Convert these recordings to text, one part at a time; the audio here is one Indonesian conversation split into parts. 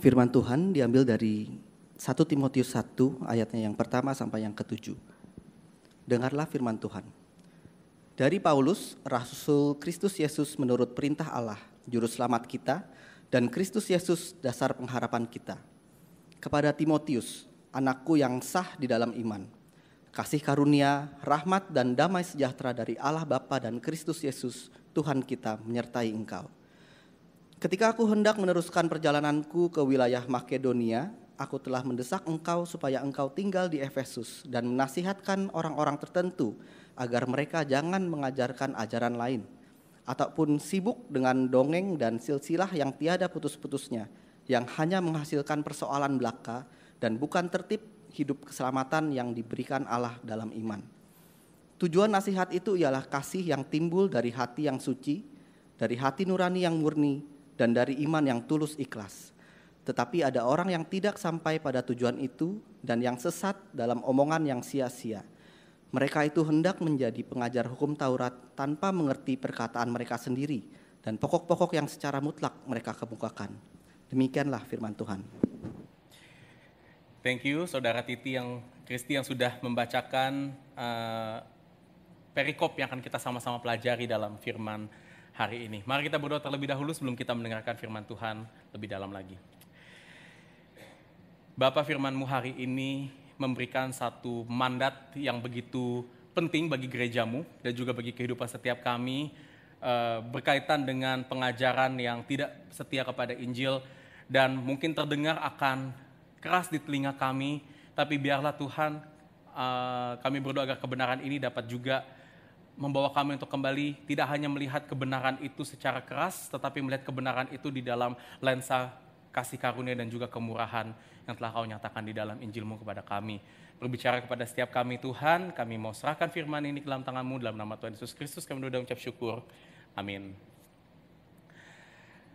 Firman Tuhan diambil dari 1 Timotius 1 ayatnya yang pertama sampai yang ke-7. Dengarlah firman Tuhan. Dari Paulus, Rasul Kristus Yesus menurut perintah Allah, Juru Selamat kita, dan Kristus Yesus dasar pengharapan kita. Kepada Timotius, anakku yang sah di dalam iman, kasih karunia, rahmat dan damai sejahtera dari Allah Bapa dan Kristus Yesus, Tuhan kita menyertai engkau. Ketika aku hendak meneruskan perjalananku ke wilayah Makedonia, aku telah mendesak engkau supaya engkau tinggal di Efesus dan menasihatkan orang-orang tertentu agar mereka jangan mengajarkan ajaran lain, ataupun sibuk dengan dongeng dan silsilah yang tiada putus-putusnya, yang hanya menghasilkan persoalan belaka dan bukan tertib hidup keselamatan yang diberikan Allah dalam iman. Tujuan nasihat itu ialah kasih yang timbul dari hati yang suci, dari hati nurani yang murni, dan dari iman yang tulus ikhlas. Tetapi ada orang yang tidak sampai pada tujuan itu dan yang sesat dalam omongan yang sia-sia. Mereka itu hendak menjadi pengajar hukum Taurat tanpa mengerti perkataan mereka sendiri dan pokok-pokok yang secara mutlak mereka kemukakan. Demikianlah firman Tuhan. Thank you Saudara Kristi yang sudah membacakan perikop yang akan kita sama-sama pelajari dalam firman hari ini. Mari kita berdoa terlebih dahulu sebelum kita mendengarkan firman Tuhan lebih dalam lagi. Bapa, firman-Mu hari ini memberikan satu mandat yang begitu penting bagi gereja-Mu dan juga bagi kehidupan setiap kami, berkaitan dengan pengajaran yang tidak setia kepada Injil dan mungkin terdengar akan keras di telinga kami, tapi biarlah Tuhan, kami berdoa agar kebenaran ini dapat juga membawa kami untuk kembali tidak hanya melihat kebenaran itu secara keras, tetapi melihat kebenaran itu di dalam lensa kasih karunia dan juga kemurahan yang telah Kau nyatakan di dalam Injil-Mu kepada kami. Berbicara kepada setiap kami Tuhan, kami mau serahkan firman ini ke dalam tangan-Mu, dalam nama Tuhan Yesus Kristus kami berdoa dan ucap syukur. Amin.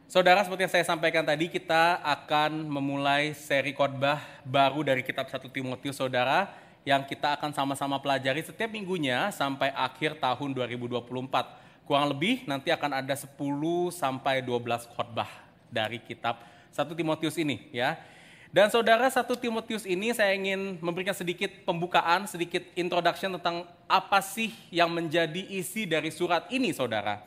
Saudara, seperti yang saya sampaikan tadi, kita akan memulai seri khotbah baru dari kitab 1 Timotius, saudara, yang kita akan sama-sama pelajari setiap minggunya sampai akhir tahun 2024. Kurang lebih nanti akan ada 10 sampai 12 khotbah dari kitab 1 Timotius ini, ya. Dan saudara, 1 Timotius ini saya ingin memberikan sedikit pembukaan, sedikit introduction tentang apa sih yang menjadi isi dari surat ini, saudara.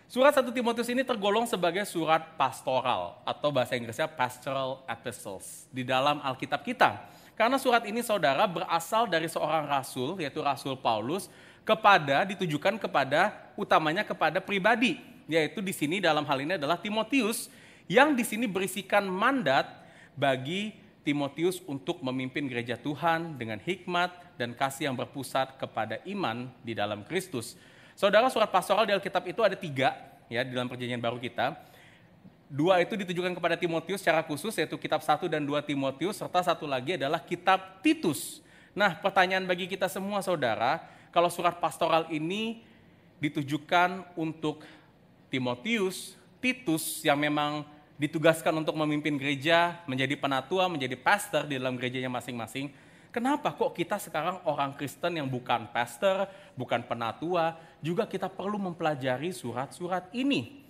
Surat 1 Timotius ini tergolong sebagai surat pastoral atau bahasa Inggrisnya pastoral epistles di dalam Alkitab kita. Karena surat ini, saudara, berasal dari seorang rasul, yaitu Rasul Paulus, ditujukan kepada, utamanya kepada pribadi, yaitu di sini dalam hal ini adalah Timotius, yang di sini berisikan mandat bagi Timotius untuk memimpin gereja Tuhan dengan hikmat dan kasih yang berpusat kepada iman di dalam Kristus. Saudara, surat pastoral di Alkitab itu ada 3, ya, di dalam perjanjian baru kita. 2 itu ditujukan kepada Timotius secara khusus, yaitu kitab 1 dan 2 Timotius, serta satu lagi adalah kitab Titus. Nah, pertanyaan bagi kita semua, saudara, kalau surat pastoral ini ditujukan untuk Timotius, Titus yang memang ditugaskan untuk memimpin gereja, menjadi penatua, menjadi pastor di dalam gerejanya masing-masing, kenapa kok kita sekarang orang Kristen yang bukan pastor, bukan penatua, juga kita perlu mempelajari surat-surat ini?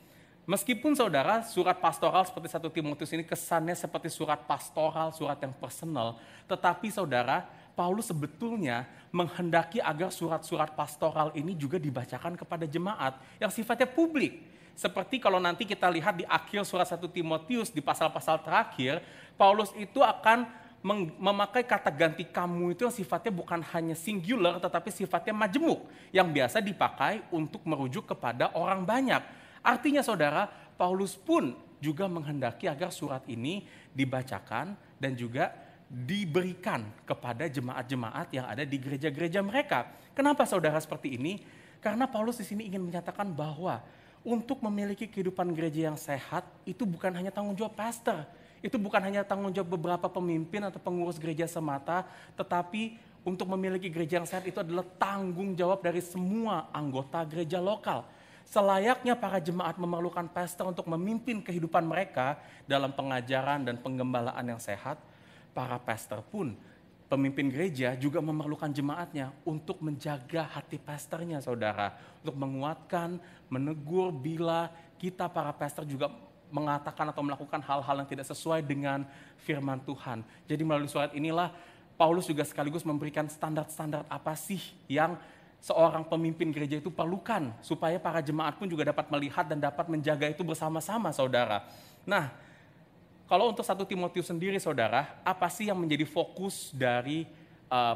Meskipun saudara, surat pastoral seperti 1 Timotius ini kesannya seperti surat pastoral, surat yang personal, tetapi saudara, Paulus sebetulnya menghendaki agar surat-surat pastoral ini juga dibacakan kepada jemaat yang sifatnya publik. Seperti kalau nanti kita lihat di akhir surat 1 Timotius di pasal-pasal terakhir, Paulus itu akan memakai kata ganti kamu itu yang sifatnya bukan hanya singular tetapi sifatnya majemuk yang biasa dipakai untuk merujuk kepada orang banyak. Artinya saudara, Paulus pun juga menghendaki agar surat ini dibacakan dan juga diberikan kepada jemaat-jemaat yang ada di gereja-gereja mereka. Kenapa saudara seperti ini? Karena Paulus di sini ingin menyatakan bahwa untuk memiliki kehidupan gereja yang sehat itu bukan hanya tanggung jawab pastor, itu bukan hanya tanggung jawab beberapa pemimpin atau pengurus gereja semata, tetapi untuk memiliki gereja yang sehat itu adalah tanggung jawab dari semua anggota gereja lokal. Selayaknya para jemaat memerlukan pastor untuk memimpin kehidupan mereka dalam pengajaran dan penggembalaan yang sehat, para pastor pun, pemimpin gereja juga memerlukan jemaatnya untuk menjaga hati pastornya, saudara. Untuk menguatkan, menegur bila kita para pastor juga mengatakan atau melakukan hal-hal yang tidak sesuai dengan firman Tuhan. Jadi melalui surat inilah Paulus juga sekaligus memberikan standar-standar apa sih yang seorang pemimpin gereja itu perlukan supaya para jemaat pun juga dapat melihat dan dapat menjaga itu bersama-sama, saudara. Nah, kalau untuk 1 Timotius sendiri, saudara, apa sih yang menjadi fokus dari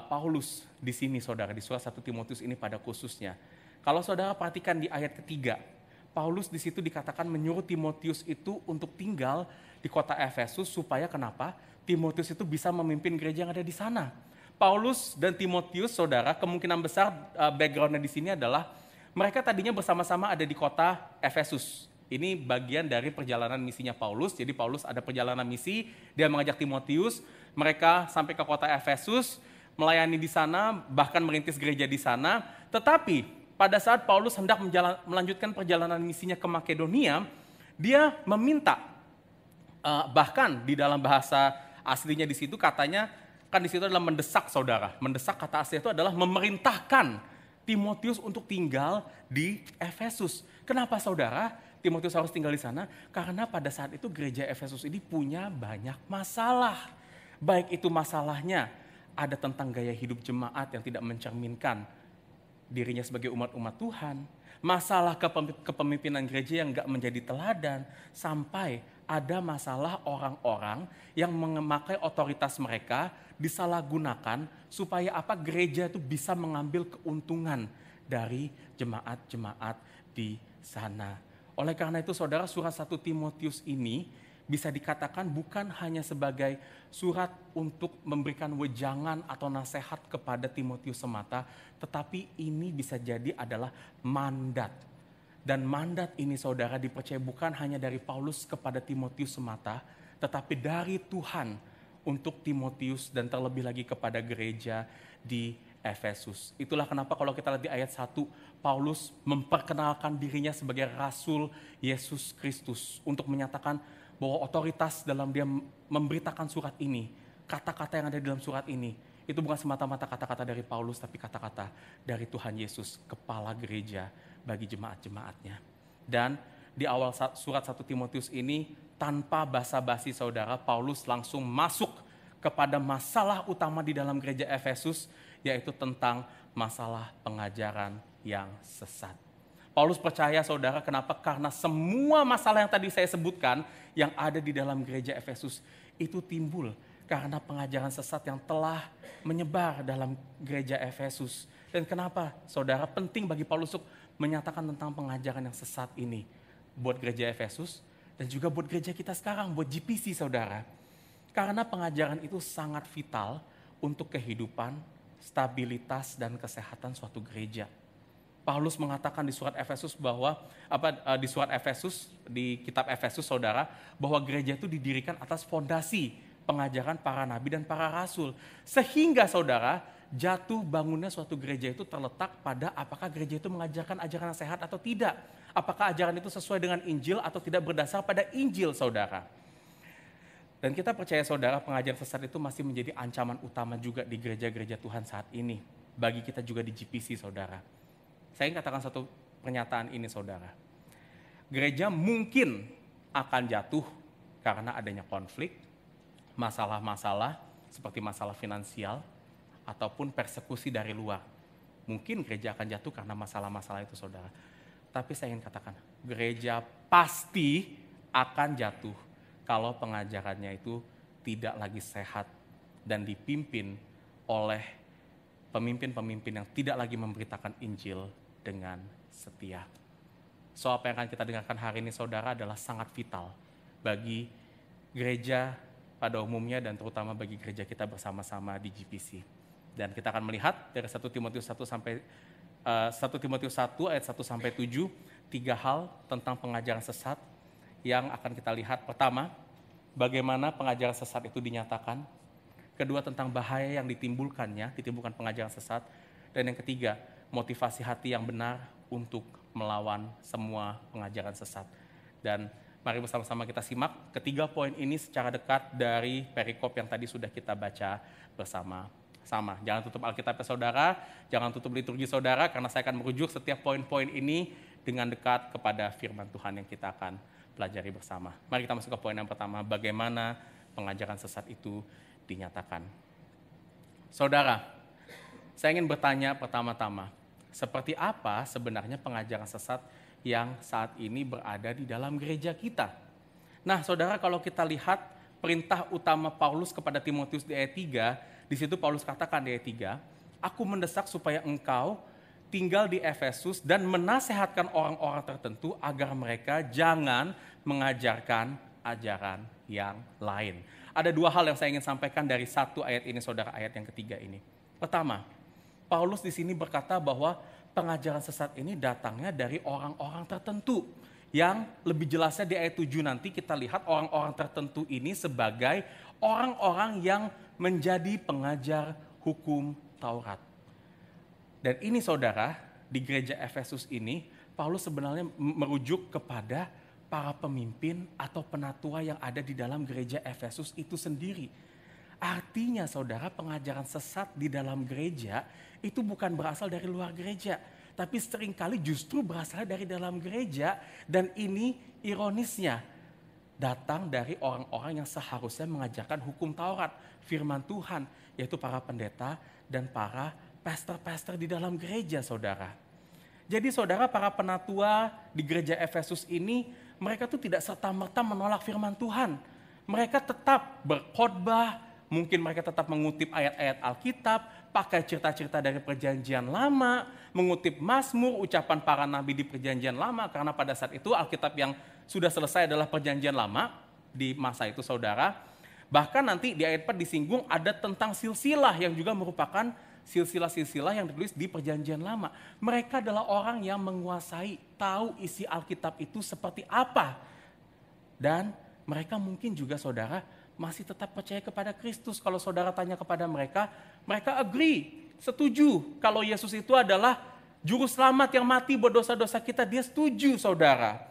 Paulus di sini, saudara, di surat 1 Timotius ini pada khususnya? Kalau saudara perhatikan di ayat ketiga, Paulus di situ dikatakan menyuruh Timotius itu untuk tinggal di kota Efesus supaya kenapa? Timotius itu bisa memimpin gereja yang ada di sana. Paulus dan Timotius, saudara, kemungkinan besar backgroundnya di sini adalah mereka tadinya bersama-sama ada di kota Efesus. Ini bagian dari perjalanan misinya Paulus. Jadi Paulus ada perjalanan misi, dia mengajak Timotius, mereka sampai ke kota Efesus, melayani di sana, bahkan merintis gereja di sana. Tetapi pada saat Paulus hendak melanjutkan perjalanan misinya ke Makedonia, dia meminta, bahkan di dalam bahasa aslinya di situ katanya, kan di situ adalah mendesak, saudara. Mendesak kata asli itu adalah memerintahkan Timotius untuk tinggal di Efesus. Kenapa, saudara? Timotius harus tinggal di sana karena pada saat itu gereja Efesus ini punya banyak masalah. Baik itu masalahnya ada tentang gaya hidup jemaat yang tidak mencerminkan dirinya sebagai umat-umat Tuhan, masalah kepemimpinan gereja yang gak menjadi teladan, sampai ada masalah orang-orang yang memakai otoritas mereka disalahgunakan supaya apa? Gereja itu bisa mengambil keuntungan dari jemaat-jemaat di sana. Oleh karena itu, saudara, surat 1 Timotius ini bisa dikatakan bukan hanya sebagai surat untuk memberikan wejangan atau nasihat kepada Timotius semata, tetapi ini bisa jadi adalah mandat. Dan mandat ini, saudara, dipercaya bukan hanya dari Paulus kepada Timotius semata, tetapi dari Tuhan untuk Timotius dan terlebih lagi kepada gereja di Efesus. Itulah kenapa kalau kita lihat di ayat 1, Paulus memperkenalkan dirinya sebagai Rasul Yesus Kristus untuk menyatakan bahwa otoritas dalam dia memberitakan surat ini, kata-kata yang ada di dalam surat ini, itu bukan semata-mata kata-kata dari Paulus, tapi kata-kata dari Tuhan Yesus, kepala gereja bagi jemaat-jemaatnya. Dan di awal surat 1 Timotius ini, tanpa basa-basi, saudara, Paulus langsung masuk kepada masalah utama di dalam gereja Efesus, yaitu tentang masalah pengajaran yang sesat. Paulus percaya, saudara, kenapa? Karena semua masalah yang tadi saya sebutkan yang ada di dalam gereja Efesus itu timbul karena pengajaran sesat yang telah menyebar dalam gereja Efesus. Dan kenapa, saudara, penting bagi Paulus untuk menyatakan tentang pengajaran yang sesat ini buat gereja Efesus dan juga buat gereja kita sekarang, buat GPC, saudara. Karena pengajaran itu sangat vital untuk kehidupan, stabilitas, dan kesehatan suatu gereja. Paulus mengatakan di surat Efesus bahwa di surat Efesus, di kitab Efesus, saudara, bahwa gereja itu didirikan atas fondasi pengajaran para nabi dan para rasul. Sehingga, saudara, jatuh bangunnya suatu gereja itu terletak pada apakah gereja itu mengajarkan ajaran yang sehat atau tidak. Apakah ajaran itu sesuai dengan Injil atau tidak berdasar pada Injil, saudara. Dan kita percaya, saudara, pengajaran sesat itu masih menjadi ancaman utama juga di gereja-gereja Tuhan saat ini. Bagi kita juga di GPC, saudara. Saya ingin katakan satu pernyataan ini, saudara. Gereja mungkin akan jatuh karena adanya konflik, masalah-masalah seperti masalah finansial, ataupun persekusi dari luar. Mungkin gereja akan jatuh karena masalah-masalah itu, saudara. Tapi saya ingin katakan, gereja pasti akan jatuh kalau pengajarannya itu tidak lagi sehat dan dipimpin oleh pemimpin-pemimpin yang tidak lagi memberitakan Injil dengan setia. So, apa yang akan kita dengarkan hari ini, saudara, adalah sangat vital bagi gereja pada umumnya dan terutama bagi gereja kita bersama-sama di GPC. Dan kita akan melihat dari 1 Timotius 1 ayat 1 sampai 7, 3 hal tentang pengajaran sesat yang akan kita lihat. Pertama, bagaimana pengajaran sesat itu dinyatakan. Kedua, tentang bahaya yang ditimbulkan pengajaran sesat. Dan yang ketiga, motivasi hati yang benar untuk melawan semua pengajaran sesat. Dan mari bersama-sama kita simak ketiga poin ini secara dekat dari perikop yang tadi sudah kita baca bersama-sama. Jangan tutup Alkitab, saudara, jangan tutup liturgi, saudara, karena saya akan merujuk setiap poin-poin ini dengan dekat kepada firman Tuhan yang kita akan pelajari bersama. Mari kita masuk ke poin yang pertama, bagaimana pengajaran sesat itu dinyatakan. Saudara, saya ingin bertanya pertama-tama, seperti apa sebenarnya pengajaran sesat yang saat ini berada di dalam gereja kita? Nah, saudara, kalau kita lihat perintah utama Paulus kepada Timotius di ayat 3, di situ Paulus katakan di ayat 3, aku mendesak supaya engkau tinggal di Efesus dan menasehatkan orang-orang tertentu agar mereka jangan mengajarkan ajaran yang lain. Ada dua hal yang saya ingin sampaikan dari satu ayat ini, saudara, ayat yang ketiga ini. Pertama, Paulus di sini berkata bahwa pengajaran sesat ini datangnya dari orang-orang tertentu. Yang lebih jelasnya di ayat 7 nanti kita lihat orang-orang tertentu ini sebagai orang-orang yang menjadi pengajar hukum Taurat. Dan ini, saudara, di gereja Efesus ini, Paulus sebenarnya merujuk kepada para pemimpin atau penatua yang ada di dalam gereja Efesus itu sendiri. Artinya, saudara, pengajaran sesat di dalam gereja itu bukan berasal dari luar gereja, tapi seringkali justru berasal dari dalam gereja. Dan ini ironisnya, datang dari orang-orang yang seharusnya mengajarkan hukum Taurat, firman Tuhan, yaitu para pendeta dan para pastor-pastor di dalam gereja, saudara. Jadi, saudara, para penatua di gereja Efesus ini, mereka tuh tidak serta-merta menolak firman Tuhan. Mereka tetap berkhotbah, mungkin mereka tetap mengutip ayat-ayat Alkitab, pakai cerita-cerita dari perjanjian lama, mengutip Mazmur, ucapan para nabi di perjanjian lama, karena pada saat itu Alkitab yang sudah selesai adalah perjanjian lama di masa itu, saudara. Bahkan nanti di ayat 4 disinggung ada tentang silsilah yang juga merupakan silsilah-silsilah yang ditulis di perjanjian lama. Mereka adalah orang yang menguasai, tahu isi Alkitab itu seperti apa. Dan mereka mungkin juga, saudara, masih tetap percaya kepada Kristus. Kalau saudara tanya kepada mereka, mereka agree, setuju. Kalau Yesus itu adalah juru selamat yang mati buat dosa-dosa kita, dia setuju, saudara.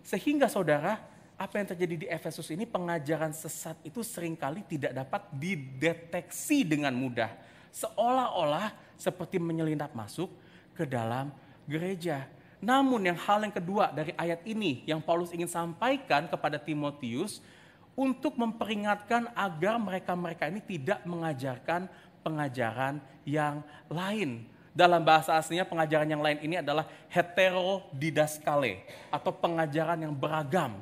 Sehingga, saudara, apa yang terjadi di Efesus ini, pengajaran sesat itu seringkali tidak dapat dideteksi dengan mudah. Seolah-olah seperti menyelinap masuk ke dalam gereja. Namun hal yang kedua dari ayat ini yang Paulus ingin sampaikan kepada Timotius untuk memperingatkan agar mereka-mereka ini tidak mengajarkan pengajaran yang lain. Dalam bahasa aslinya pengajaran yang lain ini adalah heterodidaskale atau pengajaran yang beragam.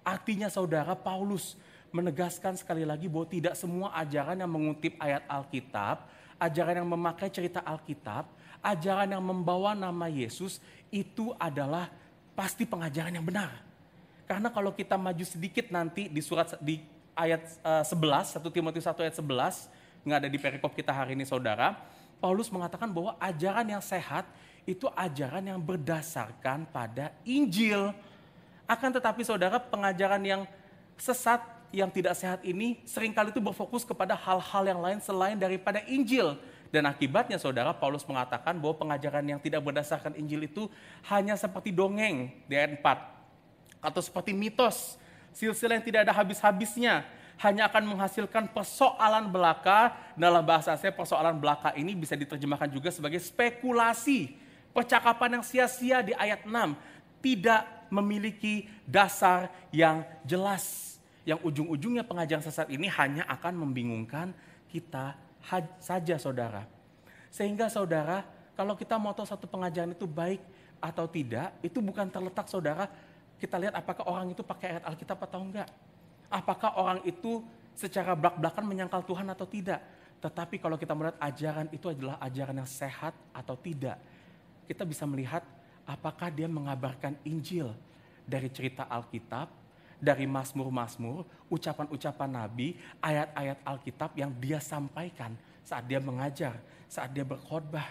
Artinya, saudara, Paulus menegaskan sekali lagi bahwa tidak semua ajaran yang mengutip ayat Alkitab, ajaran yang memakai cerita Alkitab, ajaran yang membawa nama Yesus itu adalah pasti pengajaran yang benar. Karena kalau kita maju sedikit nanti di ayat 11, 1 Timotius 1 ayat 11, yang ada di perikop kita hari ini, saudara, Paulus mengatakan bahwa ajaran yang sehat itu ajaran yang berdasarkan pada Injil. Akan tetapi, saudara, pengajaran yang sesat, yang tidak sehat ini seringkali itu berfokus kepada hal-hal yang lain selain daripada Injil. Dan akibatnya, saudara, Paulus mengatakan bahwa pengajaran yang tidak berdasarkan Injil itu hanya seperti dongeng di ayat 4. Atau seperti mitos, silsilah yang tidak ada habis-habisnya, hanya akan menghasilkan persoalan belaka. Dalam bahasa saya, persoalan belaka ini bisa diterjemahkan juga sebagai spekulasi. Percakapan yang sia-sia di ayat 6 tidak memiliki dasar yang jelas. Yang ujung-ujungnya pengajaran sesat ini hanya akan membingungkan kita saja, saudara. Sehingga, saudara, kalau kita mau tahu satu pengajaran itu baik atau tidak, itu bukan terletak, saudara, kita lihat apakah orang itu pakai ayat Alkitab atau enggak. Apakah orang itu secara belak-belakan menyangkal Tuhan atau tidak. Tetapi kalau kita melihat ajaran itu adalah ajaran yang sehat atau tidak, kita bisa melihat apakah dia mengabarkan Injil dari cerita Alkitab, dari Mazmur-Mazmur, ucapan-ucapan Nabi, ayat-ayat Alkitab yang dia sampaikan saat dia mengajar, saat dia berkhotbah.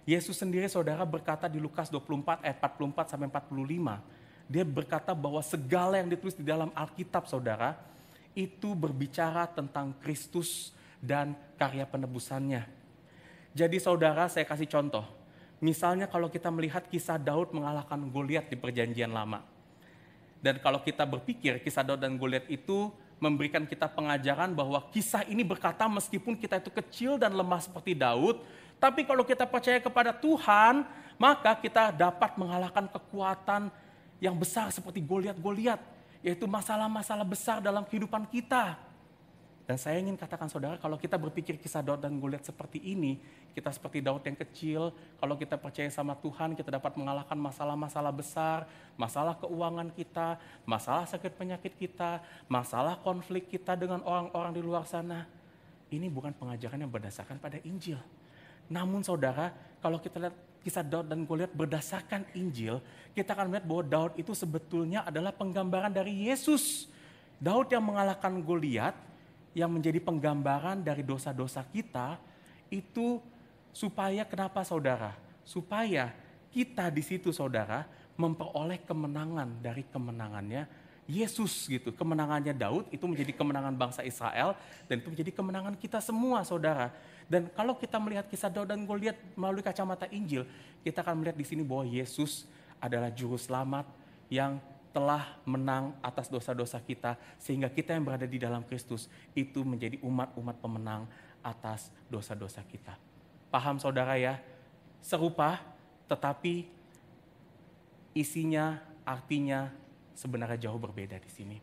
Yesus sendiri, saudara, berkata di Lukas 24 ayat 44 sampai 45, dia berkata bahwa segala yang ditulis di dalam Alkitab, saudara, itu berbicara tentang Kristus dan karya penebusannya. Jadi, saudara, saya kasih contoh. Misalnya kalau kita melihat kisah Daud mengalahkan Goliat di perjanjian lama. Dan kalau kita berpikir kisah Daud dan Goliat itu memberikan kita pengajaran bahwa kisah ini berkata meskipun kita itu kecil dan lemah seperti Daud, tapi kalau kita percaya kepada Tuhan, maka kita dapat mengalahkan kekuatan yang besar seperti Goliat, yaitu masalah-masalah besar dalam kehidupan kita. Dan saya ingin katakan saudara, kalau kita berpikir kisah Daud dan Goliat seperti ini, kita seperti Daud yang kecil, kalau kita percaya sama Tuhan, kita dapat mengalahkan masalah-masalah besar, masalah keuangan kita, masalah sakit penyakit kita, masalah konflik kita dengan orang-orang di luar sana. Ini bukan pengajaran yang berdasarkan pada Injil. Namun saudara, kalau kita lihat kisah Daud dan Goliat berdasarkan Injil, kita akan melihat bahwa Daud itu sebetulnya adalah penggambaran dari Yesus. Daud yang mengalahkan Goliat, yang menjadi penggambaran dari dosa-dosa kita, itu supaya kenapa saudara? Supaya kita di situ saudara memperoleh kemenangan dari kemenangannya Yesus gitu. Kemenangannya Daud itu menjadi kemenangan bangsa Israel dan itu menjadi kemenangan kita semua saudara. Dan kalau kita melihat kisah Daud dan Goliat melalui kacamata Injil, kita akan melihat di sini bahwa Yesus adalah juru selamat yang telah menang atas dosa-dosa kita, sehingga kita yang berada di dalam Kristus itu menjadi umat-umat pemenang atas dosa-dosa kita. Paham saudara ya? Serupa, tetapi isinya, artinya sebenarnya jauh berbeda di sini.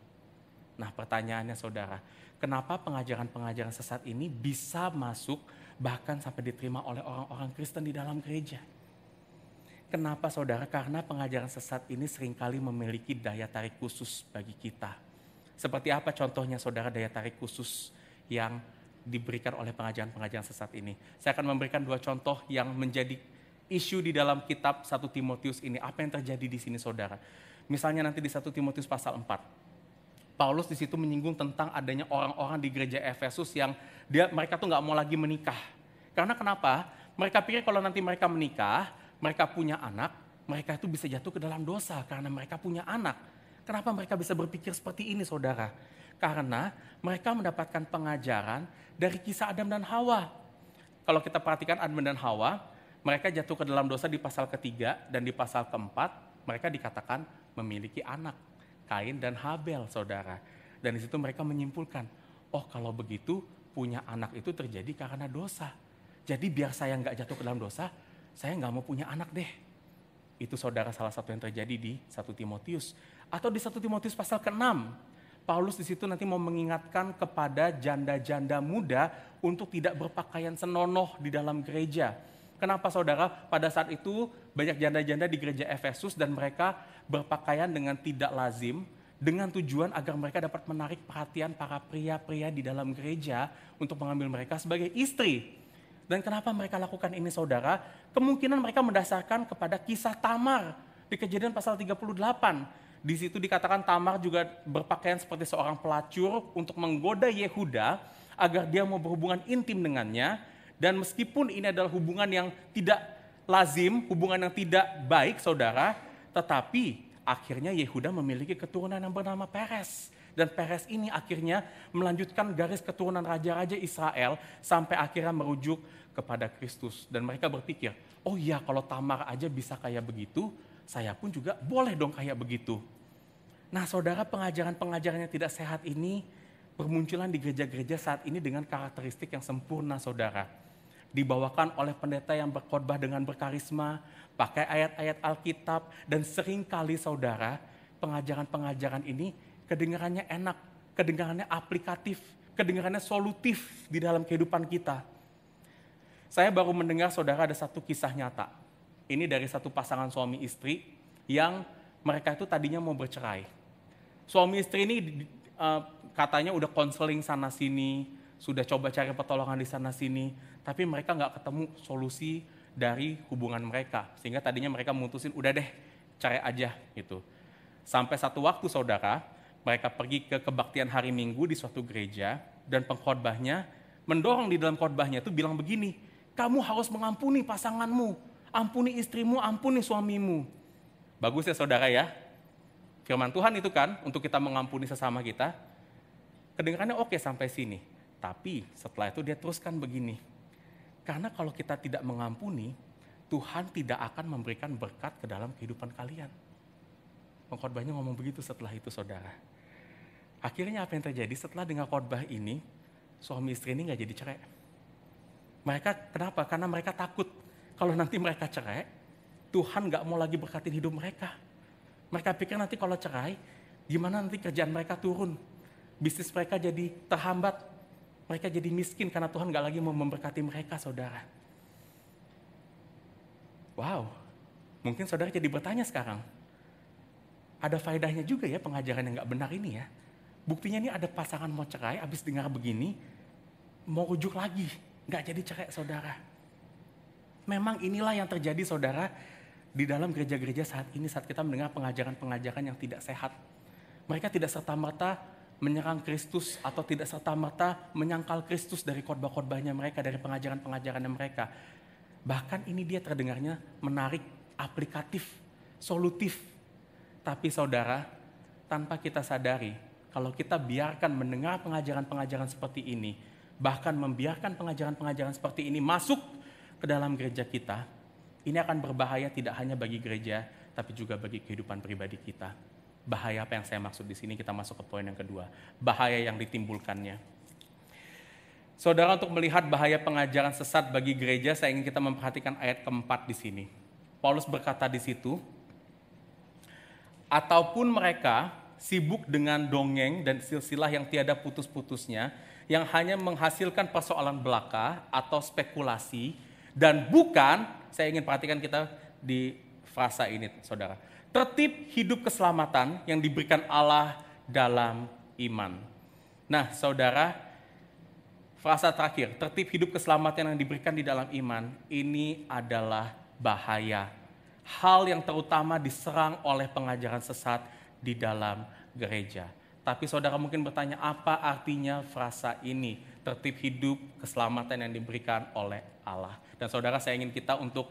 Nah pertanyaannya saudara, kenapa pengajaran-pengajaran sesat ini bisa masuk bahkan sampai diterima oleh orang-orang Kristen di dalam gereja? Kenapa saudara? Karena pengajaran sesat ini seringkali memiliki daya tarik khusus bagi kita. Seperti apa contohnya saudara daya tarik khusus yang diberikan oleh pengajaran-pengajaran sesat ini? Saya akan memberikan 2 contoh yang menjadi isu di dalam kitab 1 Timotius ini. Apa yang terjadi di sini saudara? Misalnya nanti di 1 Timotius pasal 4. Paulus di situ menyinggung tentang adanya orang-orang di gereja Efesus yang mereka tuh nggak mau lagi menikah. Karena kenapa? Mereka pikir kalau nanti mereka menikah, mereka punya anak, mereka itu bisa jatuh ke dalam dosa karena mereka punya anak. Kenapa mereka bisa berpikir seperti ini saudara? Karena mereka mendapatkan pengajaran dari kisah Adam dan Hawa. Kalau kita perhatikan Adam dan Hawa, mereka jatuh ke dalam dosa di pasal ketiga dan di pasal keempat, mereka dikatakan memiliki anak, Kain dan Habel saudara. Dan di situ mereka menyimpulkan, oh kalau begitu punya anak itu terjadi karena dosa. Jadi biar saya nggak jatuh ke dalam dosa, saya nggak mau punya anak deh. Itu saudara salah satu yang terjadi di 1 Timotius. Atau di 1 Timotius pasal ke-6, Paulus di situ nanti mau mengingatkan kepada janda-janda muda untuk tidak berpakaian senonoh di dalam gereja. Kenapa saudara? Pada saat itu banyak janda-janda di gereja Efesus dan mereka berpakaian dengan tidak lazim, dengan tujuan agar mereka dapat menarik perhatian para pria-pria di dalam gereja untuk mengambil mereka sebagai istri. Dan kenapa mereka lakukan ini saudara? Kemungkinan mereka mendasarkan kepada kisah Tamar di Kejadian pasal 38. Di situ dikatakan Tamar juga berpakaian seperti seorang pelacur untuk menggoda Yehuda agar dia mau berhubungan intim dengannya. Dan meskipun ini adalah hubungan yang tidak lazim, hubungan yang tidak baik saudara, tetapi akhirnya Yehuda memiliki keturunan yang bernama Peres. Dan Peres ini akhirnya melanjutkan garis keturunan raja-raja Israel sampai akhirnya merujuk kepada Kristus. Dan mereka berpikir, oh iya kalau Tamar aja bisa kayak begitu, saya pun juga boleh dong kayak begitu. Nah saudara, pengajaran-pengajaran yang tidak sehat ini bermunculan di gereja-gereja saat ini dengan karakteristik yang sempurna saudara. Dibawakan oleh pendeta yang berkhotbah dengan berkarisma, pakai ayat-ayat Alkitab, dan seringkali saudara, pengajaran-pengajaran ini kedengarannya enak, kedengarannya aplikatif, kedengarannya solutif di dalam kehidupan kita. Saya baru mendengar saudara ada satu kisah nyata. Ini dari satu pasangan suami istri yang mereka itu tadinya mau bercerai. Suami istri ini katanya udah konseling sana sini, sudah coba cari pertolongan di sana sini, tapi mereka nggak ketemu solusi dari hubungan mereka. Sehingga tadinya mereka memutusin udah deh cerai aja gitu. Sampai satu waktu saudara, mereka pergi ke kebaktian hari Minggu di suatu gereja dan pengkhotbahnya mendorong di dalam khotbahnya itu bilang begini, kamu harus mengampuni pasanganmu, ampuni istrimu, ampuni suamimu. Bagus ya saudara ya. Firman Tuhan itu kan untuk kita mengampuni sesama kita. Kedengarannya oke sampai sini. Tapi setelah itu dia teruskan begini. Karena kalau kita tidak mengampuni, Tuhan tidak akan memberikan berkat ke dalam kehidupan kalian. Pengkhotbahnya ngomong begitu setelah itu saudara. Akhirnya apa yang terjadi setelah dengar khotbah ini, suami istri ini gak jadi cerai. Mereka kenapa? Karena mereka takut kalau nanti mereka cerai, Tuhan gak mau lagi berkatin hidup mereka. Mereka pikir nanti kalau cerai, gimana nanti kerjaan mereka turun. Bisnis mereka jadi terhambat. Mereka jadi miskin karena Tuhan gak lagi mau memberkati mereka, saudara. Wow, mungkin saudara jadi bertanya sekarang. Ada faedahnya juga ya pengajaran yang gak benar ini ya. Buktinya ini ada pasangan mau cerai, habis dengar begini, mau rujuk lagi. Gak jadi cerai, saudara. Memang inilah yang terjadi, saudara, di dalam gereja-gereja saat ini saat kita mendengar pengajaran-pengajaran yang tidak sehat. Mereka tidak serta-merta menyerang Kristus atau tidak serta-merta menyangkal Kristus dari khotbah-khotbahnya mereka, dari pengajaran-pengajarannya mereka. Bahkan ini dia terdengarnya menarik, aplikatif, solutif. Tapi saudara, tanpa kita sadari, kalau kita biarkan mendengar pengajaran-pengajaran seperti ini, bahkan membiarkan pengajaran-pengajaran seperti ini masuk ke dalam gereja kita, ini akan berbahaya tidak hanya bagi gereja, tapi juga bagi kehidupan pribadi kita. Bahaya apa yang saya maksud di sini, kita masuk ke poin yang kedua. Bahaya yang ditimbulkannya. Saudara, untuk melihat bahaya pengajaran sesat bagi gereja, saya ingin kita memperhatikan ayat keempat di sini. Paulus berkata di situ, ataupun mereka sibuk dengan dongeng dan silsilah yang tiada putus-putusnya, yang hanya menghasilkan persoalan belaka atau spekulasi, dan bukan, saya ingin perhatikan kita di frasa ini, saudara, tertib hidup keselamatan yang diberikan Allah dalam iman. Nah, saudara, frasa terakhir, tertib hidup keselamatan yang diberikan di dalam iman, ini adalah bahaya. Hal yang terutama diserang oleh pengajaran sesat di dalam gereja. Tapi saudara mungkin bertanya, apa artinya frasa ini? Tertib hidup keselamatan yang diberikan oleh Allah. Dan saudara, saya ingin kita untuk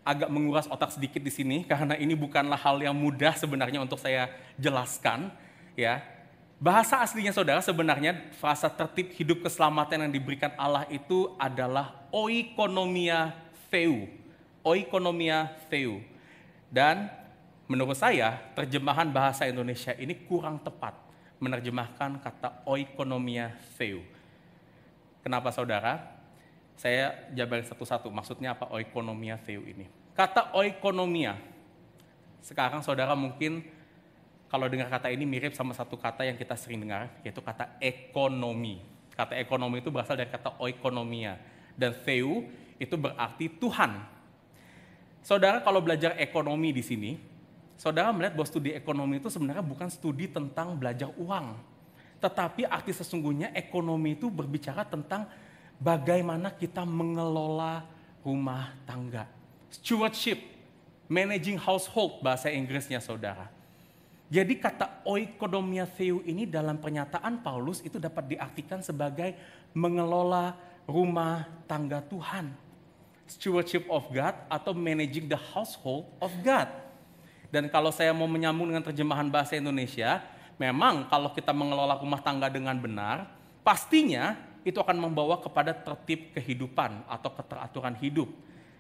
agak menguras otak sedikit di sini, karena ini bukanlah hal yang mudah sebenarnya untuk saya jelaskan. Ya, bahasa aslinya saudara sebenarnya frasa tertib hidup keselamatan yang diberikan Allah itu adalah oikonomia theou. Oikonomia theou. Dan menurut saya terjemahan bahasa Indonesia ini kurang tepat menerjemahkan kata oikonomia theou. Kenapa saudara? Saya jabarin satu-satu, maksudnya apa oikonomia theou ini. Kata oikonomia, sekarang saudara mungkin kalau dengar kata ini mirip sama satu kata yang kita sering dengar, yaitu kata ekonomi. Kata ekonomi itu berasal dari kata oikonomia, dan theou itu berarti Tuhan. Saudara kalau belajar ekonomi di sini, saudara melihat bahwa studi ekonomi itu sebenarnya bukan studi tentang belajar uang. Tetapi arti sesungguhnya ekonomi itu berbicara tentang bagaimana kita mengelola rumah tangga. Stewardship, managing household bahasa Inggrisnya saudara. Jadi kata oikonomia theou ini dalam pernyataan Paulus itu dapat diartikan sebagai mengelola rumah tangga Tuhan. Stewardship of God atau managing the household of God. Dan kalau saya mau menyambung dengan terjemahan bahasa Indonesia, memang kalau kita mengelola rumah tangga dengan benar, pastinya itu akan membawa kepada tertib kehidupan atau keteraturan hidup.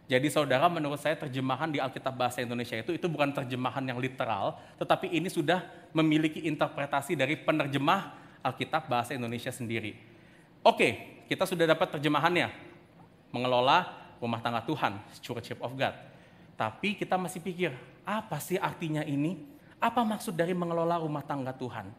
Jadi saudara, menurut saya terjemahan di Alkitab bahasa Indonesia itu bukan terjemahan yang literal, tetapi ini sudah memiliki interpretasi dari penerjemah Alkitab bahasa Indonesia sendiri. Oke, kita sudah dapat terjemahannya, mengelola rumah tangga Tuhan, stewardship of God. Tapi kita masih pikir, apa sih artinya ini? Apa maksud dari mengelola rumah tangga Tuhan?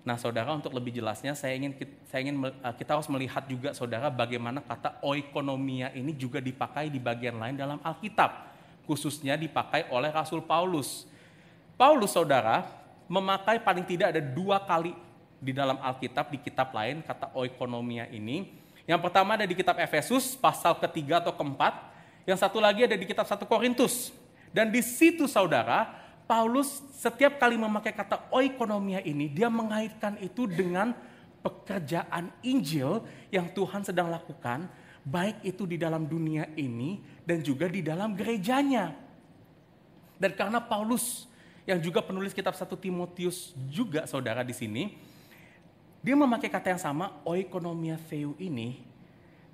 Nah saudara, untuk lebih jelasnya kita harus melihat juga saudara bagaimana kata oikonomia ini juga dipakai di bagian lain dalam Alkitab. Khususnya dipakai oleh Rasul Paulus. Paulus saudara memakai paling tidak ada 2 kali di dalam Alkitab, di kitab lain kata oikonomia ini. Yang pertama ada di kitab Efesus pasal ke-3 atau ke-4. Yang satu lagi ada di kitab 1 Korintus. Dan di situ saudara, Paulus setiap kali memakai kata oikonomia ini, dia mengaitkan itu dengan pekerjaan Injil yang Tuhan sedang lakukan, baik itu di dalam dunia ini dan juga di dalam gerejanya. Dan karena Paulus yang juga penulis kitab 1 Timotius juga saudara di sini, dia memakai kata yang sama, oikonomia theou ini,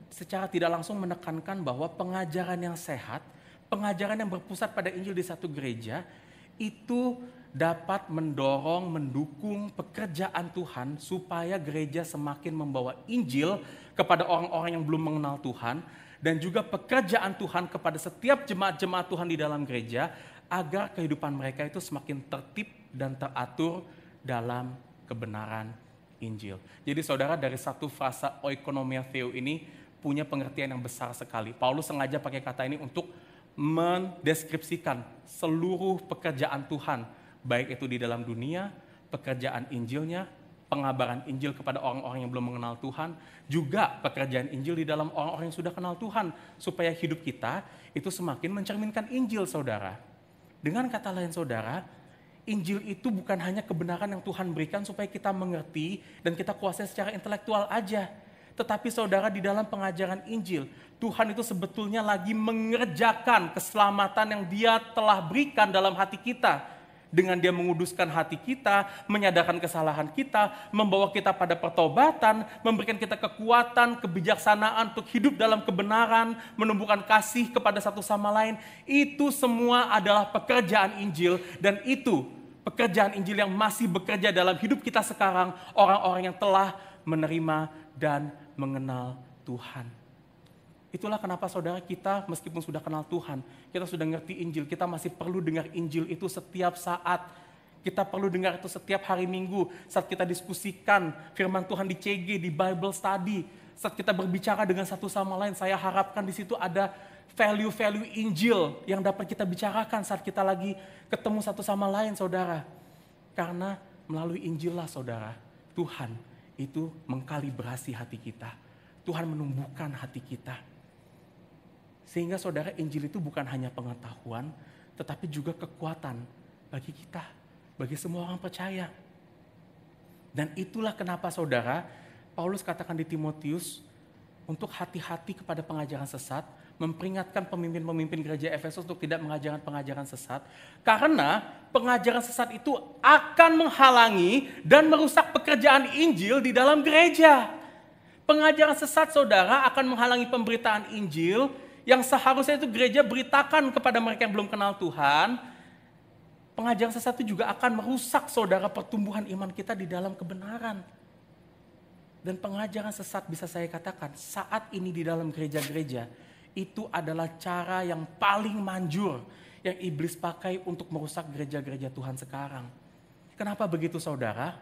secara tidak langsung menekankan bahwa pengajaran yang sehat, pengajaran yang berpusat pada Injil di satu gereja, itu dapat mendorong, mendukung pekerjaan Tuhan supaya gereja semakin membawa Injil kepada orang-orang yang belum mengenal Tuhan, dan juga pekerjaan Tuhan kepada setiap jemaat-jemaat Tuhan di dalam gereja agar kehidupan mereka itu semakin tertib dan teratur dalam kebenaran Injil. Jadi saudara, dari satu frasa oikonomia theo ini punya pengertian yang besar sekali. Paulus sengaja pakai kata ini untuk mendeskripsikan seluruh pekerjaan Tuhan, baik itu di dalam dunia, pekerjaan Injilnya, pengabaran Injil kepada orang-orang yang belum mengenal Tuhan, juga pekerjaan Injil di dalam orang-orang yang sudah kenal Tuhan, supaya hidup kita itu semakin mencerminkan Injil, saudara. Dengan kata lain, saudara, Injil itu bukan hanya kebenaran yang Tuhan berikan supaya kita mengerti dan kita kuasai secara intelektual aja. Tetapi saudara, di dalam pengajaran Injil, Tuhan itu sebetulnya lagi mengerjakan keselamatan yang Dia telah berikan dalam hati kita. Dengan Dia menguduskan hati kita, menyadarkan kesalahan kita, membawa kita pada pertobatan, memberikan kita kekuatan, kebijaksanaan untuk hidup dalam kebenaran, menumbuhkan kasih kepada satu sama lain. Itu semua adalah pekerjaan Injil, dan itu pekerjaan Injil yang masih bekerja dalam hidup kita sekarang, orang-orang yang telah menerima dan mengenal Tuhan. Itulah kenapa saudara, kita meskipun sudah kenal Tuhan, kita sudah ngerti Injil, kita masih perlu dengar Injil itu setiap saat. Kita perlu dengar itu setiap hari Minggu, saat kita diskusikan firman Tuhan di CG, di Bible Study. Saat kita berbicara dengan satu sama lain, saya harapkan di situ ada value-value Injil yang dapat kita bicarakan saat kita lagi ketemu satu sama lain, saudara. Karena melalui Injil lah, saudara, Tuhan itu mengkalibrasi hati kita. Tuhan menumbuhkan hati kita. Sehingga saudara, Injil itu bukan hanya pengetahuan, tetapi juga kekuatan bagi kita, bagi semua orang percaya. Dan itulah kenapa saudara, Paulus katakan di Timotius, untuk hati-hati kepada pengajaran sesat, memperingatkan pemimpin-pemimpin gereja Efesus untuk tidak mengajarkan pengajaran sesat. Karena pengajaran sesat itu akan menghalangi dan merusak pekerjaan Injil di dalam gereja. Pengajaran sesat saudara akan menghalangi pemberitaan Injil, yang seharusnya itu gereja beritakan kepada mereka yang belum kenal Tuhan. Pengajaran sesat itu juga akan merusak saudara pertumbuhan iman kita di dalam kebenaran. Dan pengajaran sesat bisa saya katakan saat ini di dalam gereja-gereja itu adalah cara yang paling manjur yang iblis pakai untuk merusak gereja-gereja Tuhan sekarang. Kenapa begitu saudara?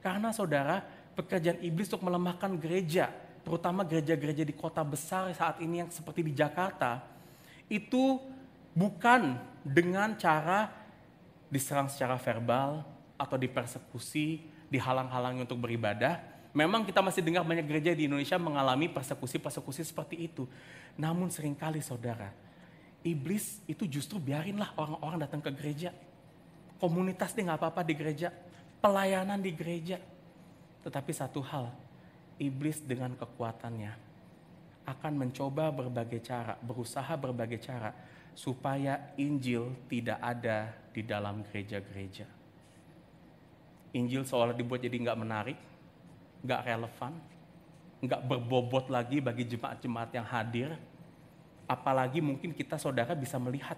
Karena saudara, pekerjaan iblis untuk melemahkan gereja, terutama gereja-gereja di kota besar saat ini yang seperti di Jakarta, itu bukan dengan cara diserang secara verbal atau dipersekusi, dihalang-halangi untuk beribadah. Memang kita masih dengar banyak gereja di Indonesia mengalami persekusi-persekusi seperti itu. Namun seringkali saudara, iblis itu justru biarinlah orang-orang datang ke gereja. Komunitas dia gak apa-apa di gereja, pelayanan di gereja. Tetapi satu hal, iblis dengan kekuatannya akan mencoba berbagai cara, berusaha berbagai cara supaya Injil tidak ada di dalam gereja-gereja. Injil seolah dibuat jadi nggak menarik, nggak relevan, nggak berbobot lagi bagi jemaat-jemaat yang hadir. Apalagi mungkin kita saudara bisa melihat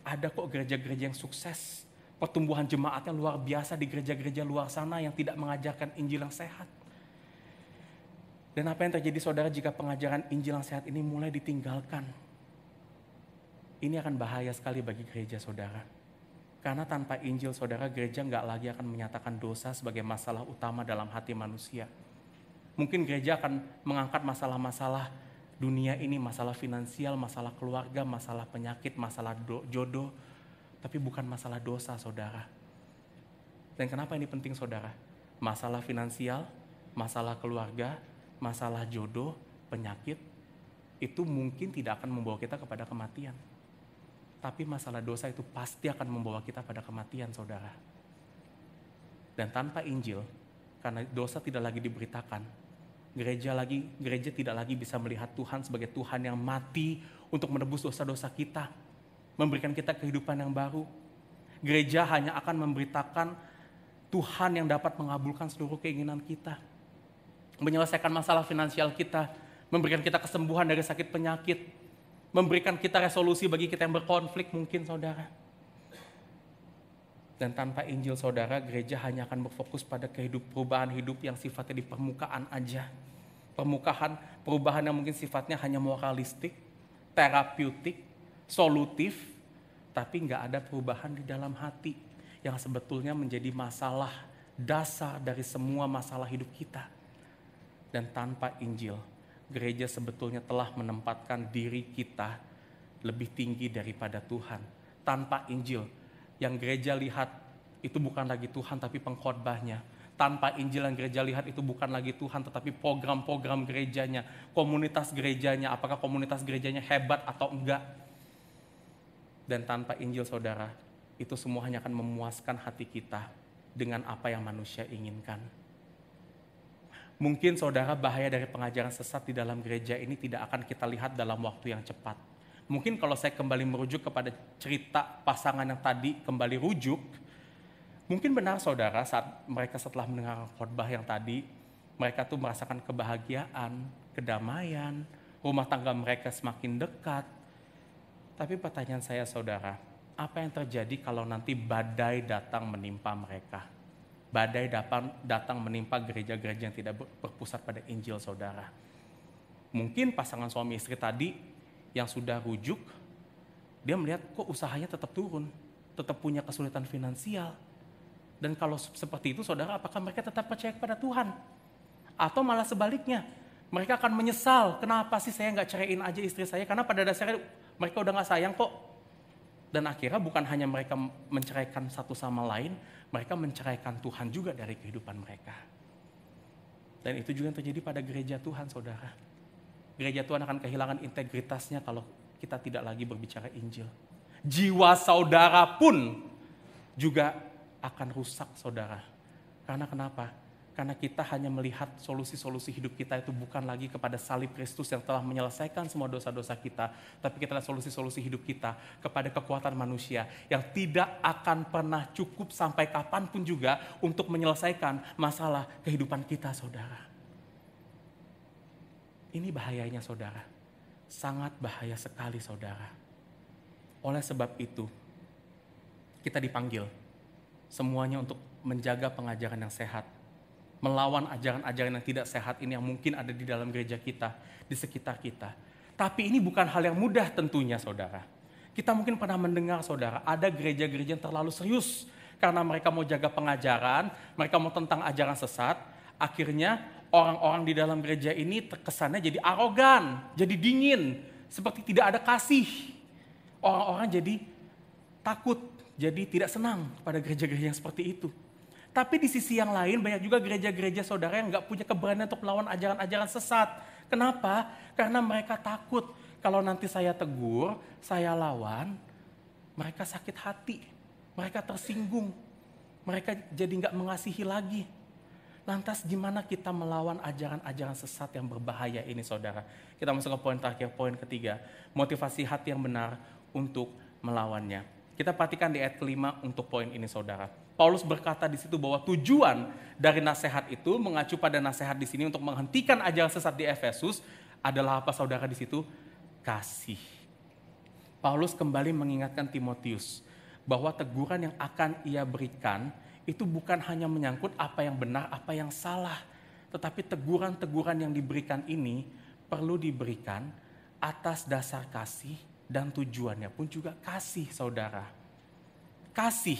ada kok gereja-gereja yang sukses, pertumbuhan jemaatnya luar biasa di gereja-gereja luar sana yang tidak mengajarkan Injil yang sehat. Dan apa yang terjadi saudara jika pengajaran Injil yang sehat ini mulai ditinggalkan? Ini akan bahaya sekali bagi gereja saudara. Karena tanpa Injil saudara, gereja nggak lagi akan menyatakan dosa sebagai masalah utama dalam hati manusia. Mungkin gereja akan mengangkat masalah-masalah dunia ini, masalah finansial, masalah keluarga, masalah penyakit, masalah jodoh. Tapi bukan masalah dosa saudara. Dan kenapa ini penting saudara? Masalah finansial, masalah keluarga, masalah jodoh, penyakit, itu mungkin tidak akan membawa kita kepada kematian. Tapi masalah dosa itu pasti akan membawa kita pada kematian, saudara. Dan tanpa Injil, karena dosa tidak lagi diberitakan, gereja tidak lagi bisa melihat Tuhan sebagai Tuhan yang mati untuk menebus dosa-dosa kita, memberikan kita kehidupan yang baru. Gereja hanya akan memberitakan Tuhan yang dapat mengabulkan seluruh keinginan kita, menyelesaikan masalah finansial kita, memberikan kita kesembuhan dari sakit penyakit, memberikan kita resolusi bagi kita yang berkonflik mungkin saudara. Dan tanpa Injil saudara, gereja hanya akan berfokus pada perubahan hidup yang sifatnya di permukaan aja. Perubahan yang mungkin sifatnya hanya moralistik, terapeutik, solutif, tapi nggak ada perubahan di dalam hati yang sebetulnya menjadi masalah dasar dari semua masalah hidup kita. Dan tanpa Injil, gereja sebetulnya telah menempatkan diri kita lebih tinggi daripada Tuhan. Tanpa Injil, yang gereja lihat itu bukan lagi Tuhan tapi pengkhotbahnya. Tanpa Injil yang gereja lihat itu bukan lagi Tuhan tetapi program-program gerejanya, komunitas gerejanya, apakah komunitas gerejanya hebat atau enggak. Dan tanpa Injil saudara, itu semua hanya akan memuaskan hati kita dengan apa yang manusia inginkan. Mungkin saudara, bahaya dari pengajaran sesat di dalam gereja ini tidak akan kita lihat dalam waktu yang cepat. Mungkin kalau saya kembali merujuk kepada cerita pasangan yang tadi kembali rujuk, mungkin benar saudara saat mereka setelah mendengar khotbah yang tadi, mereka tuh merasakan kebahagiaan, kedamaian, rumah tangga mereka semakin dekat. Tapi pertanyaan saya saudara, apa yang terjadi kalau nanti badai datang menimpa mereka? Badai datang menimpa gereja-gereja yang tidak berpusat pada Injil saudara. Mungkin pasangan suami istri tadi yang sudah rujuk, dia melihat kok usahanya tetap turun, tetap punya kesulitan finansial. Dan kalau seperti itu saudara, apakah mereka tetap percaya kepada Tuhan? Atau malah sebaliknya, mereka akan menyesal, kenapa sih saya nggak ceraiin aja istri saya, karena pada dasarnya mereka udah gak sayang kok. Dan akhirnya bukan hanya mereka menceraikan satu sama lain, mereka menceraikan Tuhan juga dari kehidupan mereka. Dan itu juga yang terjadi pada gereja Tuhan saudara. Gereja Tuhan akan kehilangan integritasnya kalau kita tidak lagi berbicara Injil. Jiwa saudara pun juga akan rusak saudara. Karena kenapa? Karena kita hanya melihat solusi-solusi hidup kita itu bukan lagi kepada salib Kristus yang telah menyelesaikan semua dosa-dosa kita. Tapi kita lihat solusi-solusi hidup kita kepada kekuatan manusia yang tidak akan pernah cukup sampai kapanpun juga untuk menyelesaikan masalah kehidupan kita saudara. Ini bahayanya saudara. Sangat bahaya sekali saudara. Oleh sebab itu, kita dipanggil semuanya untuk menjaga pengajaran yang sehat. Melawan ajaran-ajaran yang tidak sehat ini yang mungkin ada di dalam gereja kita, di sekitar kita. Tapi ini bukan hal yang mudah tentunya saudara. Kita mungkin pernah mendengar saudara, ada gereja-gereja yang terlalu serius. Karena mereka mau jaga pengajaran, mereka mau tentang ajaran sesat. Akhirnya orang-orang di dalam gereja ini terkesannya jadi arogan, jadi dingin. Seperti tidak ada kasih. Orang-orang jadi takut, jadi tidak senang pada gereja-gereja yang seperti itu. Tapi di sisi yang lain banyak juga gereja-gereja saudara yang gak punya keberanian untuk melawan ajaran-ajaran sesat. Kenapa? Karena mereka takut kalau nanti saya tegur, saya lawan, mereka sakit hati, mereka tersinggung, mereka jadi gak mengasihi lagi. Lantas gimana kita melawan ajaran-ajaran sesat yang berbahaya ini saudara? Kita masuk ke poin terakhir, poin ketiga. Motivasi hati yang benar untuk melawannya. Kita perhatikan di ayat kelima untuk poin ini saudara. Paulus berkata di situ bahwa tujuan dari nasihat itu mengacu pada nasihat di sini untuk menghentikan ajaran sesat di Efesus adalah apa saudara di situ? Kasih. Paulus kembali mengingatkan Timotius bahwa teguran yang akan ia berikan itu bukan hanya menyangkut apa yang benar, apa yang salah. Tetapi teguran-teguran yang diberikan ini perlu diberikan atas dasar kasih dan tujuannya pun juga kasih saudara. Kasih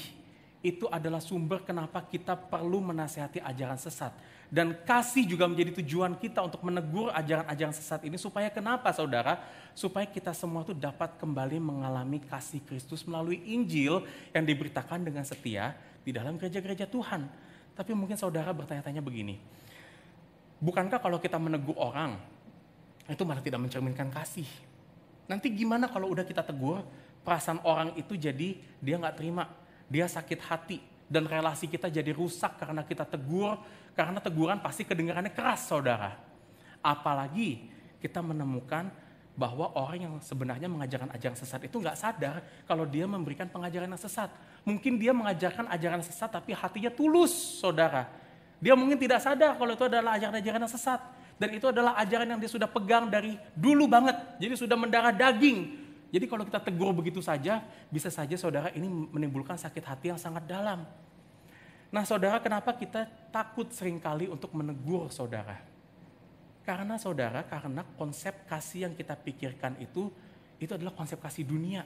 itu adalah sumber kenapa kita perlu menasihati ajaran sesat. Dan kasih juga menjadi tujuan kita untuk menegur ajaran-ajaran sesat ini. Supaya kenapa saudara? Supaya kita semua itu dapat kembali mengalami kasih Kristus melalui Injil yang diberitakan dengan setia di dalam gereja-gereja Tuhan. Tapi mungkin saudara bertanya-tanya begini. Bukankah kalau kita menegur orang, itu malah tidak mencerminkan kasih? Nanti gimana kalau udah kita tegur, perasaan orang itu jadi dia gak terima. Dia sakit hati dan relasi kita jadi rusak karena kita tegur, karena teguran pasti kedengarannya keras saudara. Apalagi kita menemukan bahwa orang yang sebenarnya mengajarkan ajaran sesat itu gak sadar kalau dia memberikan pengajaran yang sesat. Mungkin dia mengajarkan ajaran sesat tapi hatinya tulus saudara. Dia mungkin tidak sadar kalau itu adalah ajaran-ajaran yang sesat. Dan itu adalah ajaran yang dia sudah pegang dari dulu banget. Jadi sudah mendarah daging. Jadi kalau kita tegur begitu saja, bisa saja saudara ini menimbulkan sakit hati yang sangat dalam. Nah saudara, kenapa kita takut seringkali untuk menegur saudara? Karena saudara, karena konsep kasih yang kita pikirkan itu adalah konsep kasih dunia.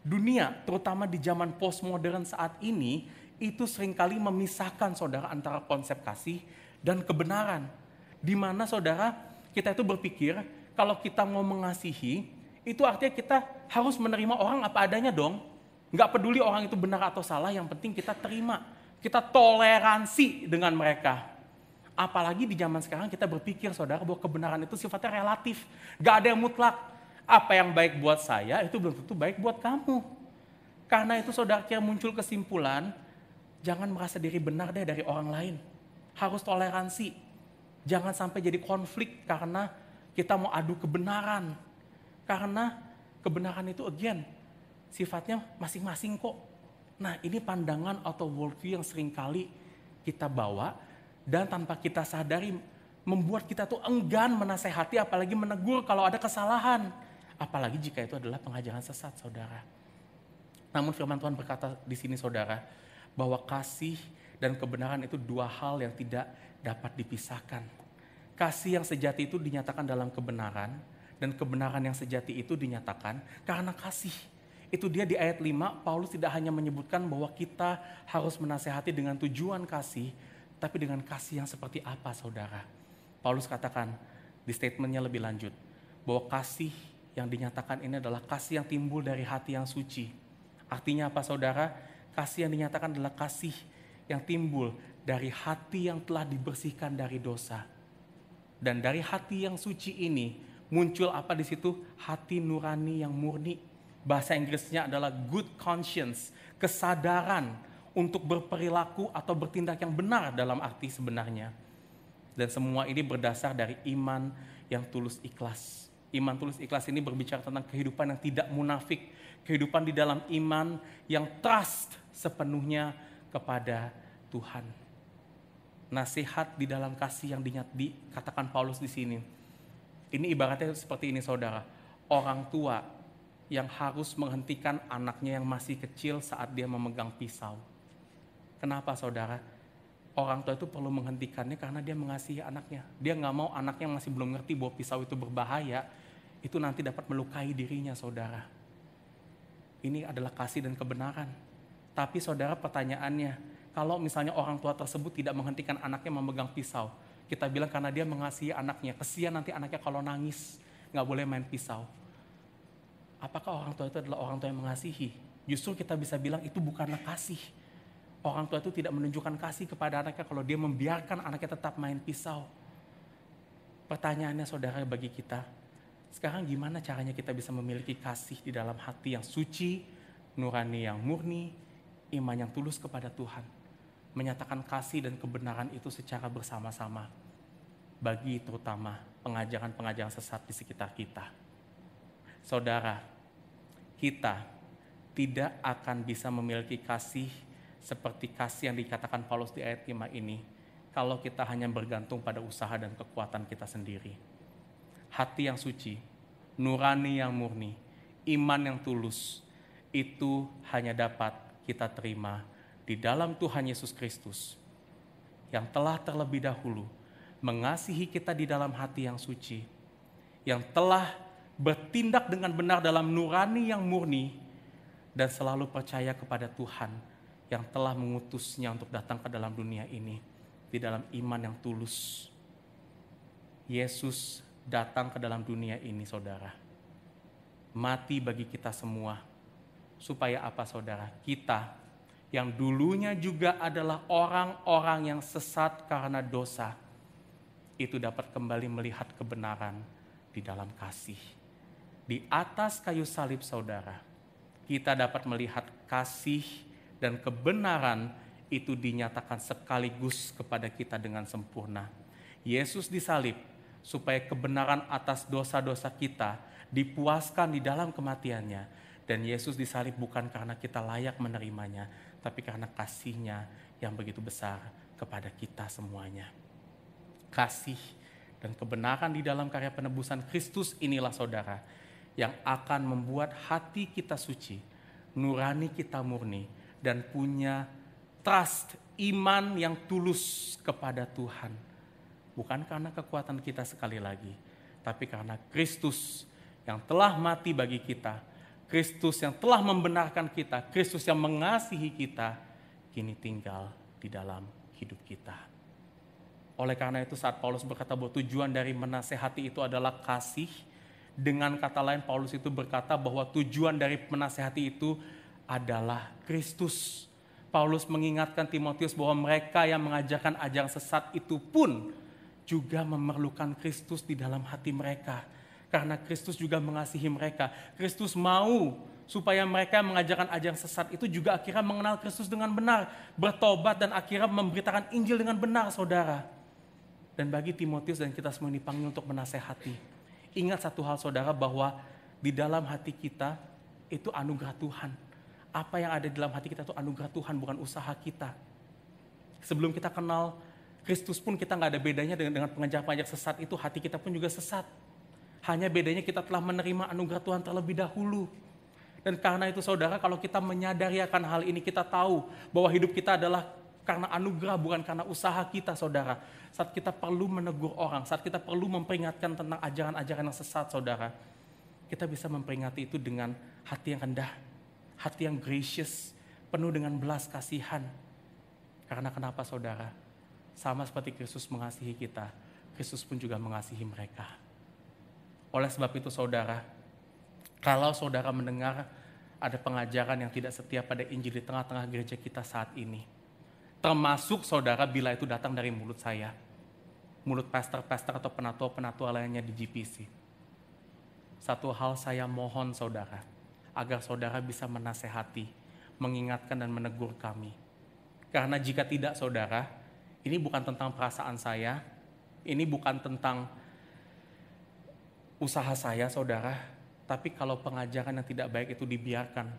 Dunia, terutama di zaman postmodern saat ini, itu seringkali memisahkan saudara antara konsep kasih dan kebenaran. Di mana saudara, kita itu berpikir kalau kita mau mengasihi, itu artinya kita harus menerima orang apa adanya dong. Nggak peduli orang itu benar atau salah, yang penting kita terima. Kita toleransi dengan mereka. Apalagi di zaman sekarang kita berpikir saudara bahwa kebenaran itu sifatnya relatif. Nggak ada yang mutlak. Apa yang baik buat saya itu belum tentu baik buat kamu. Karena itu saudara kira muncul kesimpulan, jangan merasa diri benar deh dari orang lain. Harus toleransi. Jangan sampai jadi konflik karena kita mau adu kebenaran. Karena kebenaran itu again, sifatnya masing-masing kok. Nah ini pandangan atau worldview yang seringkali kita bawa dan tanpa kita sadari membuat kita tuh enggan menasehati apalagi menegur kalau ada kesalahan. Apalagi jika itu adalah pengajaran sesat saudara. Namun firman Tuhan berkata di sini saudara, bahwa kasih dan kebenaran itu dua hal yang tidak dapat dipisahkan. Kasih yang sejati itu dinyatakan dalam kebenaran, dan kebenaran yang sejati itu dinyatakan karena kasih. Itu dia di ayat 5, Paulus tidak hanya menyebutkan bahwa kita harus menasehati dengan tujuan kasih, tapi dengan kasih yang seperti apa saudara. Paulus katakan di statementnya lebih lanjut, bahwa kasih yang dinyatakan ini adalah kasih yang timbul dari hati yang suci. Artinya apa saudara? Kasih yang dinyatakan adalah kasih yang timbul dari hati yang telah dibersihkan dari dosa. Dan dari hati yang suci ini muncul apa di situ? Hati nurani yang murni. Bahasa Inggrisnya adalah good conscience, kesadaran untuk berperilaku atau bertindak yang benar dalam arti sebenarnya. Dan semua ini berdasar dari iman yang tulus ikhlas. Iman tulus ikhlas ini berbicara tentang kehidupan yang tidak munafik, kehidupan di dalam iman yang trust sepenuhnya kepada Tuhan. Nasihat di dalam kasih yang dikatakan Paulus di sini. Ini ibaratnya seperti ini saudara. Orang tua yang harus menghentikan anaknya yang masih kecil saat dia memegang pisau. Kenapa saudara? Orang tua itu perlu menghentikannya karena dia mengasihi anaknya. Dia nggak mau anaknya yang masih belum ngerti bahwa pisau itu berbahaya, itu nanti dapat melukai dirinya saudara. Ini adalah kasih dan kebenaran. Tapi saudara pertanyaannya, kalau misalnya orang tua tersebut tidak menghentikan anaknya memegang pisau, kita bilang karena dia mengasihi anaknya, kesian nanti anaknya kalau nangis, nggak boleh main pisau. Apakah orang tua itu adalah orang tua yang mengasihi? Justru kita bisa bilang itu bukanlah kasih. Orang tua itu tidak menunjukkan kasih kepada anaknya kalau dia membiarkan anaknya tetap main pisau. Pertanyaannya saudara bagi kita, sekarang gimana caranya kita bisa memiliki kasih di dalam hati yang suci, nurani yang murni, iman yang tulus kepada Tuhan. Menyatakan kasih dan kebenaran itu secara bersama-sama. Bagi terutama pengajaran-pengajaran sesat di sekitar kita. Saudara, kita tidak akan bisa memiliki kasih seperti kasih yang dikatakan Paulus di ayat 5 ini kalau kita hanya bergantung pada usaha dan kekuatan kita sendiri. Hati yang suci, nurani yang murni, iman yang tulus, itu hanya dapat kita terima di dalam Tuhan Yesus Kristus yang telah terlebih dahulu mengasihi kita di dalam hati yang suci, yang telah bertindak dengan benar dalam nurani yang murni dan selalu percaya kepada Tuhan yang telah mengutusnya untuk datang ke dalam dunia ini di dalam iman yang tulus. Yesus datang ke dalam dunia ini saudara, mati bagi kita semua, supaya apa saudara? Kita yang dulunya juga adalah orang-orang yang sesat karena dosa, itu dapat kembali melihat kebenaran di dalam kasih. Di atas kayu salib saudara, kita dapat melihat kasih dan kebenaran itu dinyatakan sekaligus kepada kita dengan sempurna. Yesus disalib supaya kebenaran atas dosa-dosa kita dipuaskan di dalam kematiannya. Dan Yesus disalib bukan karena kita layak menerimanya, tapi karena kasih-Nya yang begitu besar kepada kita semuanya. Kasih dan kebenaran di dalam karya penebusan Kristus inilah saudara, yang akan membuat hati kita suci, nurani kita murni, dan punya trust, iman yang tulus kepada Tuhan. Bukan karena kekuatan kita sekali lagi, tapi karena Kristus yang telah mati bagi kita, Kristus yang telah membenarkan kita, Kristus yang mengasihi kita, kini tinggal di dalam hidup kita. Oleh karena itu saat Paulus berkata bahwa tujuan dari menasehati itu adalah kasih, dengan kata lain Paulus itu berkata bahwa tujuan dari menasehati itu adalah Kristus. Paulus mengingatkan Timotius bahwa mereka yang mengajarkan ajaran sesat itu pun juga memerlukan Kristus di dalam hati mereka. Karena Kristus juga mengasihi mereka. Kristus mau supaya mereka yang mengajarkan ajaran sesat itu juga akhirnya mengenal Kristus dengan benar. Bertobat dan akhirnya memberitakan Injil dengan benar, saudara. Dan bagi Timotius dan kita semua dipanggil untuk menasehati. Ingat satu hal, saudara, bahwa di dalam hati kita itu anugerah Tuhan. Apa yang ada di dalam hati kita itu anugerah Tuhan, bukan usaha kita. Sebelum kita kenal Kristus pun kita nggak ada bedanya dengan pengajar-pengajar sesat itu, hati kita pun juga sesat. Hanya bedanya kita telah menerima anugerah Tuhan terlebih dahulu. Dan karena itu saudara, kalau kita menyadari akan hal ini, kita tahu bahwa hidup kita adalah karena anugerah, bukan karena usaha kita, saudara. Saat kita perlu menegur orang, saat kita perlu memperingatkan tentang ajaran-ajaran yang sesat, saudara, kita bisa memperingati itu dengan hati yang rendah, hati yang gracious, penuh dengan belas kasihan. Karena kenapa, saudara? Sama seperti Kristus mengasihi kita, Kristus pun juga mengasihi mereka. Oleh sebab itu saudara, kalau saudara mendengar ada pengajaran yang tidak setia pada Injil di tengah-tengah gereja kita saat ini, termasuk saudara bila itu datang dari mulut saya, mulut pastor-pastor atau penatua-penatua lainnya di GPC. Satu hal saya mohon saudara, agar saudara bisa menasehati, mengingatkan dan menegur kami. Karena jika tidak saudara, ini bukan tentang perasaan saya, ini bukan tentang usaha saya saudara, tapi kalau pengajaran yang tidak baik itu dibiarkan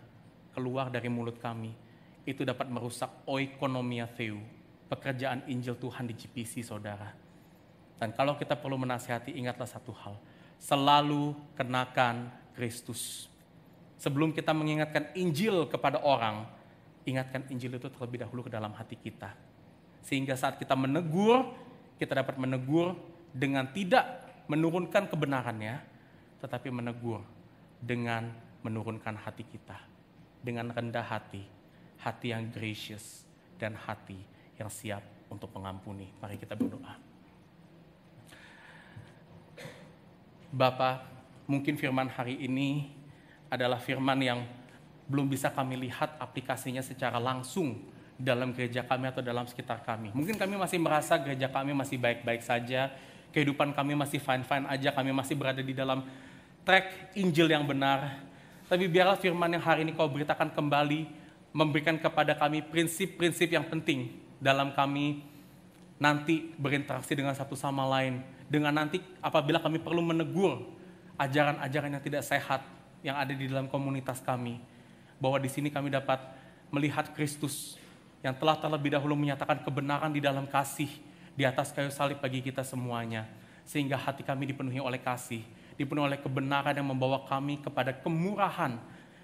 keluar dari mulut kami, itu dapat merusak oikonomia Theou, pekerjaan Injil Tuhan di GPC saudara. Dan kalau kita perlu menasihati, ingatlah satu hal, selalu kenakan Kristus. Sebelum kita mengingatkan Injil kepada orang, ingatkan Injil itu terlebih dahulu ke dalam hati kita. Sehingga saat kita menegur, kita dapat menegur dengan tidak menurunkan kebenarannya, tetapi menegur dengan menurunkan hati kita. Dengan rendah hati, hati yang gracious, dan hati yang siap untuk mengampuni. Mari kita berdoa. Bapa, mungkin firman hari ini adalah firman yang belum bisa kami lihat aplikasinya secara langsung dalam gereja kami atau dalam sekitar kami. Mungkin kami masih merasa gereja kami masih baik-baik saja, kehidupan kami masih fine-fine aja, kami masih berada di dalam track Injil yang benar. Tapi biarlah firman yang hari ini kau beritakan kembali, memberikan kepada kami prinsip-prinsip yang penting dalam kami nanti berinteraksi dengan satu sama lain. Dengan nanti apabila kami perlu menegur ajaran-ajaran yang tidak sehat yang ada di dalam komunitas kami. Bahwa di sini kami dapat melihat Kristus yang telah terlebih dahulu menyatakan kebenaran di dalam kasih di atas kayu salib bagi kita semuanya. Sehingga hati kami dipenuhi oleh kasih, dipenuhi oleh kebenaran yang membawa kami kepada kemurahan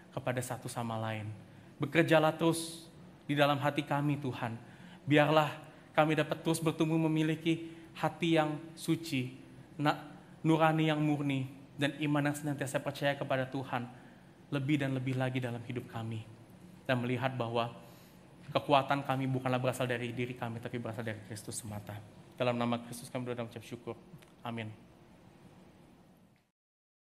kepada satu sama lain. Bekerjalah terus di dalam hati kami Tuhan. Biarlah kami dapat terus bertumbuh memiliki hati yang suci, nurani yang murni, dan iman yang senantiasa percaya kepada Tuhan lebih dan lebih lagi dalam hidup kami. Dan melihat bahwa kekuatan kami bukanlah berasal dari diri kami, tapi berasal dari Kristus semata. Dalam nama Kristus kami berdoa dan mengucap syukur. Amin.